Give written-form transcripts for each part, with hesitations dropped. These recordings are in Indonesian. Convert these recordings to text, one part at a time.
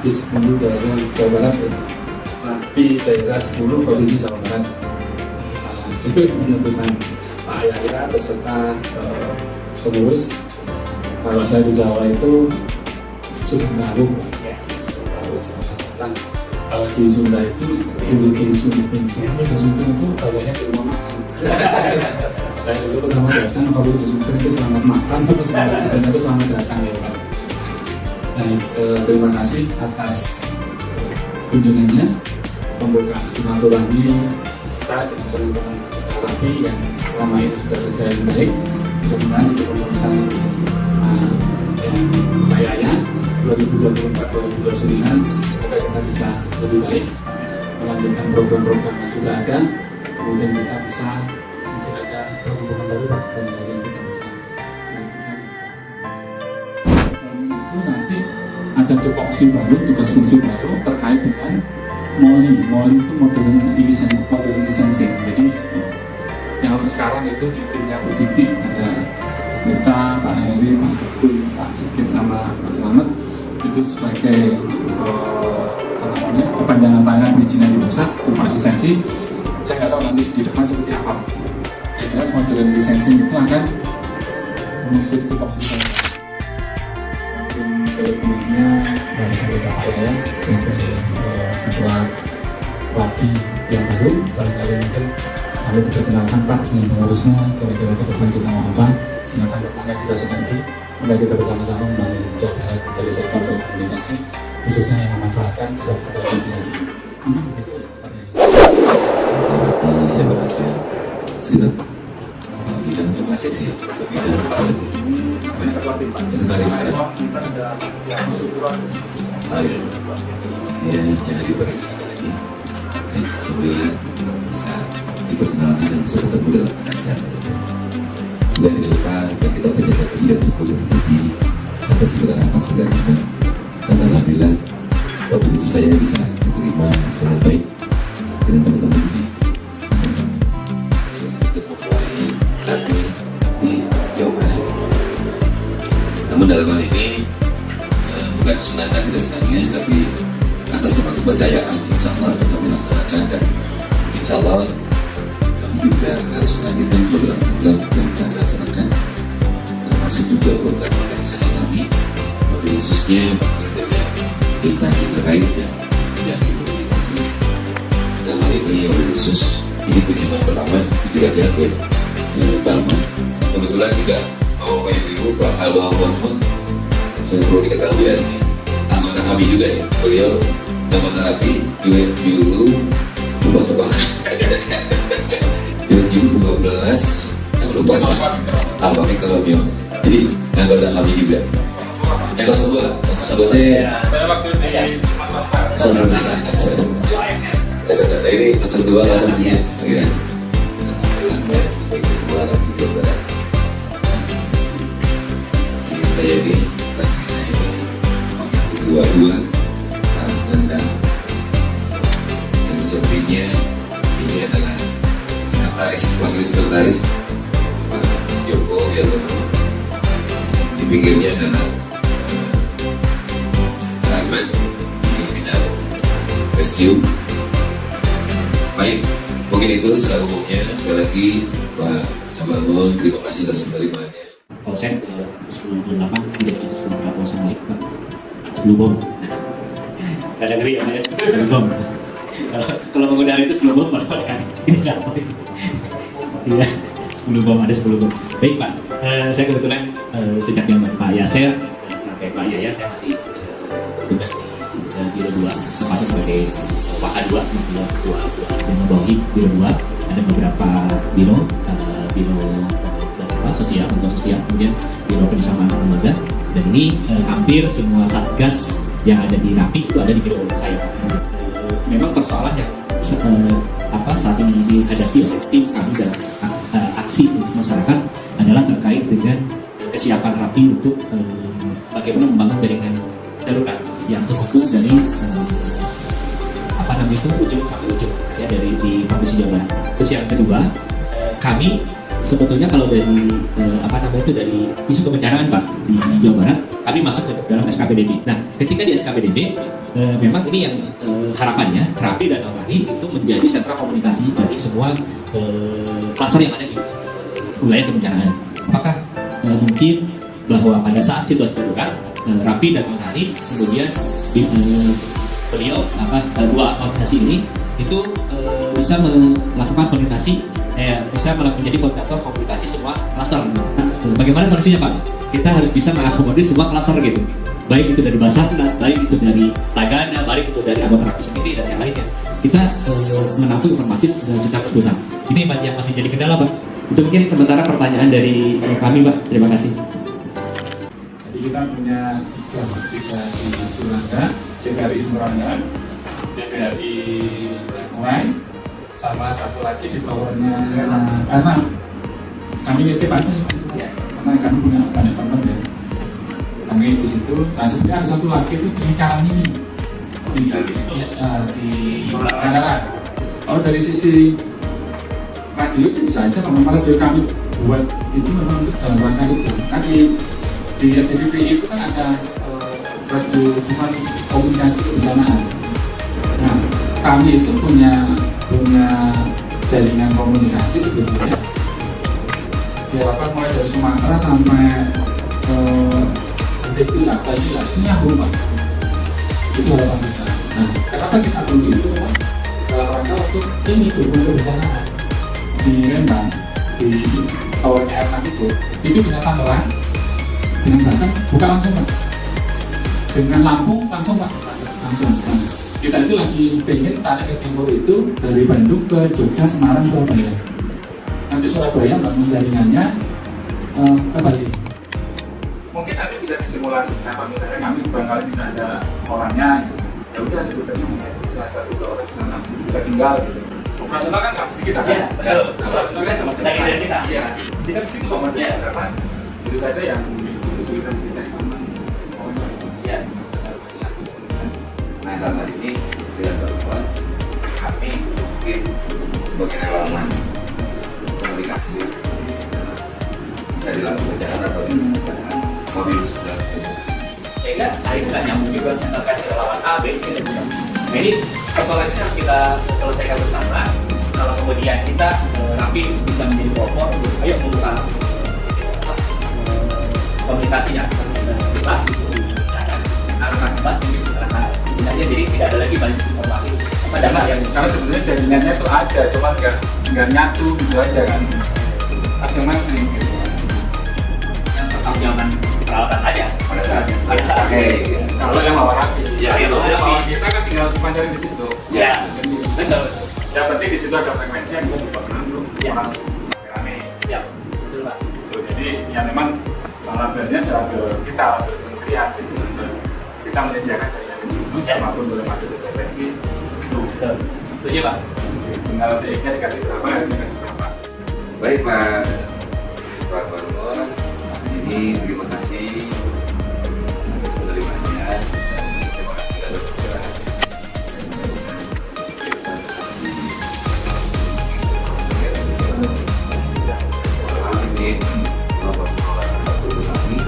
Rapi 10 daerah Jawa Barat ya. Rapi daerah 10 Provinsi Jawa Barat. Salah penyebutan Pak Yaya beserta pengurus. Kalau saya di Jawa itu sudah tahu ya, selamat datang. Kalau di Sunda itu di Sumping itu banyak di rumah makan. Saya dulu pertama datang kalau di Sumping itu selamat makan, terus selamat datang ya Pak. Terima kasih atas kunjungannya, pembukaan silaturahmi kita dengan teman-teman Rapi yang selama ini sudah berjalan baik. Mudah-mudahan untuk pengurusan Pak Yaya 2024-2029 semoga kita bisa lebih baik melanjutkan program-program yang sudah ada, kemudian kita bisa mungkin ada program-program baru dan yang kita bisa selanjutkan. Itu nanti ada tupoksi baru, tugas fungsi baru terkait dengan MOLI itu modern licensing. Jadi yang sekarang itu di timnya Bu Titi ada kita, Pak Heri, Pak Kukul, Pak Sigit sama Pak Slamet itu sebagai kepanjangan tangan perizinan di pusat berupa asistensi. Saya nggak tahu nanti di depan seperti apa. Yang jelas modern licensing itu akan mengikuti tupoksi saya. Mungkin sebelumnya saya Pak Yaya sebagai ketua Rapi yang baru, barangkali mungkin kami diperkenalkan Pak dengan pengurusnya, kira-kira ke depan kita mau apa, silakan bertanya kita sinergi, maka kita bersama-sama membangun Jawa Barat dari sektor telekomunikasi, khususnya yang memanfaatkan suatu frekuensi lagi. Begitu Pak Yaya. Saya bahagia, senang, dan terima kasih sih, yang hadir pada kesempatan ini, alhamdulillah bisa diperkenalkan dan bisa bertemu dalam acara. Dan tidak lupa kita berjaga dan syukur dan puji atas segala rahmat segala nikmat. Dan alhamdulillah begitu saya bisa diterima dengan baik dengan teman-teman ini untuk memulai Rapi di Jawa Barat. Namun dalam hal ini bukan senang dan tidak senangnya, tapi atas nama kepercayaan insya Allah akan kami laksanakan, dan insya Allah kami juga harus melanjutkan program-program yang kita laksanakan, termasuk juga program organisasi kami, khususnya dengan instansi terkait yang komunikasi. Dalam hal ini khusus ini kunjungan pertama juga ke Balma. Kebetulan juga Bapak Ibu Pak Alwal pun perlu diketahui ya, anggota kami juga ya, beliau anggota Rapi dulu lupa dulu 12 lupa apa nih kalau dia, jadi anggota kami juga yang 02 saya waktu di Sumatera ini 02 rasanya akhirnya saya ini dua dan yang sampingnya ini adalah sekretaris, wakil sekretaris Pak Joko Widodo. Di pinggirnya adalah Rahmat di bidang rescue. Baik, mungkin itu secara umumnya. Sekali lagi Pak Cabalon, terima kasih atas penerimaannya. Polsek 10.8 tidak sebelum Prabowo sama Pak. Sebelum bom. Ada ngeri ya, sebelum bom. Kalau menggunakan itu sebelum bom, baru kan ini apa itu? Iya, sebelum bom ada sebelum bom. Baik Pak, saya kebetulan sejak yang Pak Yaser sampai Pak Yaya saya masih tugas di Biro 2, tempatnya sebagai Waka 2, Biro 2 dan membawahi Biro 2. Ada beberapa biro sosial, kemudian biro kerjasama antar lembaga, dan ini hampir semua satgas yang ada di Rapi itu ada di biro saya. Memang persoalan yang saat ini dihadapi oleh tim kami dalam aksi untuk masyarakat adalah terkait dengan kesiapan Rapi untuk bagaimana membangun jaringan darurat yang terhubung dari ujung sampai ujung ya, dari di Provinsi Jawa Barat. Terus yang kedua, kami sebetulnya kalau dari dari isu kebencanaan Pak di Jawa Barat, kami masuk ke dalam SKPDB. Nah, ketika di SKPDB, memang ini yang harapannya Rapi dan Al-Rahim itu menjadi sentra komunikasi dari semua klaster yang ada di wilayah kebencanaan. Apakah mungkin bahwa pada saat situasi darurat, Rapi dan Al-Rahim kemudian beliau dua organisasi ini itu bisa melakukan komunikasi, bisa menjadi koordinator komunikasi semua klaster. Nah, bagaimana solusinya Pak? Kita harus bisa mengakomodir semua klaster gitu, baik itu dari Basarnas, baik itu dari Tagana, baik itu dari anggota Rapi sendiri dan yang lainnya. Kita menampung informasi secara keseluruhan. Ini yang masih jadi kendala Pak. Itu mungkin sementara pertanyaan dari kami Pak. Terima kasih. Jadi kita punya tiga di Sulanda, TVRI Sumuranda, TVRI Cikuray, sama satu lagi di towernya karena kami nitip aja sih Pak. Karena kami punya banyak teman ya. Kami di situ. Nah sebenarnya ada satu lagi itu di Kalang ini. Di Anggaran. Kalau dari sisi radio sih bisa aja, karena radio kami buat itu memang untuk dalam rangka itu. Nah di SDPP itu kan ada radio komunikasi kebencanaan. Nah kami itu punya jaringan komunikasi sebetulnya diharapkan mulai dari Sumatera sampai NTB lah, Bali lah, itu nyambung Pak. Itu harapan kita. Nah, kenapa kita perlu itu Pak? Dalam rangka waktu ini dukung kebencanaan di Lembang, di towernya air itu dengan Tangerang, dengan Banten buka langsung Pak. Dengan Lampung langsung Pak, langsung. Nah, kita itu lagi pengen tarik ke timur itu dari Bandung ke Jogja, Semarang, Surabaya. Nanti Surabaya bangun jaringannya ke Bali. Mungkin nanti bisa disimulasikan, kalau misalnya kami barangkali tidak ada orangnya, ya udah ada dokternya mungkin salah satu orang di sana kita tinggal gitu. Operasional kan nggak mesti kita kan? Ya, operasional kan cuma kita. Iya, bisa mesti itu komodnya karena itu saja yang kesulitan kita sama. Ya. Nah dalam hal ini dengan bantuan kami mungkin sebagai relawan komunikasi bisa dilakukan jalan atau dengan mobil sudah. Sehingga itu kan nyambung juga kasih relawan A, B, C, dan C. Nah ini persoalannya harus kita selesaikan bersama. Kalau kemudian kita Rapi bisa menjadi pelopor, ayo membuka komunikasinya bisa arah batin, arah jadi tidak ada lagi basis informasi. Karena sebenarnya jaringannya itu ada, cuma nggak nyatu gitu aja kan, masing-masing. Yang pertanggungjawaban perawatan aja Pada saat Kalau yang lawan Rapi, ya itu yang lawan kita kan tinggal cuma cari di situ. ya betul. Yang penting di situ ada frekuensi yang bisa dibangun dulu. Ya. Orang rame. Ya, betul Pak. Jadi yang memang labelnya adalah kita, kementerian gitu. Kita menyediakan jaringan di situ, siapapun boleh masuk ke frekuensi. Betul. Setuju Pak. Tinggal DX-nya dikasih berapa, dikasih berapa. baik Pak Barnur, ini terima kasih penerimanya. Terima kasih atas pencerahan. Ini melakukan pengelolaan kami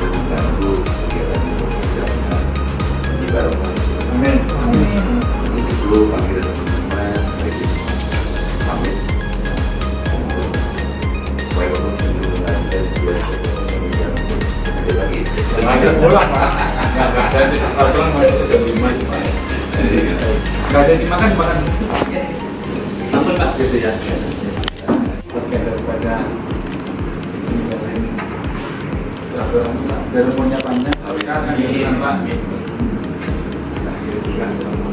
dan membantu kegiatan perjalanan di Barongsai. Amin. Ini dulu kami dan teman-teman pamit supaya bapak sendiri dan juga ada lagi. Ada pulang Pak. Nggak ada kalau pulang masih ada 5 cuma. Nggak ada dimakan. Ampun Pak. Gitu ya. Oke, daripada ini sudah punya panjang. Sekarang ini Pak. Nah, gitu juga sama